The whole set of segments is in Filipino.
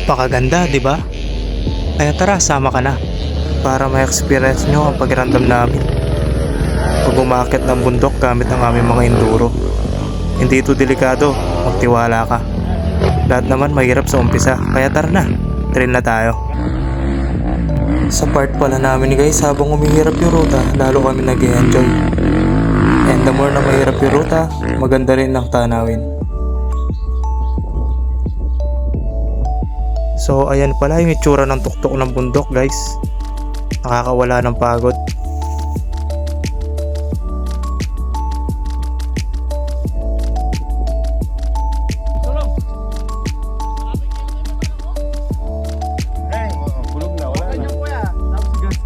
Napakaganda, di ba? Kaya tara, sama ka na para ma-experience nyo ang pakiramdam namin pag umakyat ng bundok gamit ang aming mga enduro. Hindi ito delikado, magtiwala ka. Lahat naman mahirap sa umpisa, kaya tara na, trail na tayo. Sa part pala namin guys, habang umihirap yung ruta, lalo kami nag-enjoy. And the more na mahirap yung ruta, maganda rin ang tanawin. So ayan pala yung itsura ng tuktok ng bundok guys. Nakakawala ng pagod.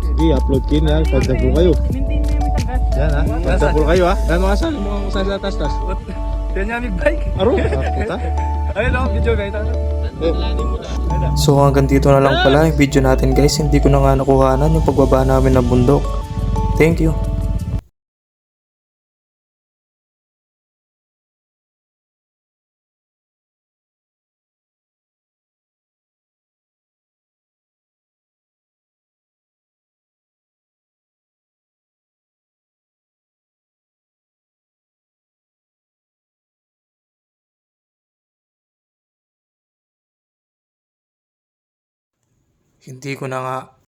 Sige, upload kayo na yan. Pagdablo kayo. Yan ha. Pagdablo kayo ha. Yan mga saan. Mga saan sa tas-tas. Yan yung aming bike. Aro. Kita. Ayun o, video guys. So hanggang dito na lang pala yung video natin guys. Hindi ko na nga nakuhanan yung pagbaba namin ng bundok. Thank you. Hindi ko na nga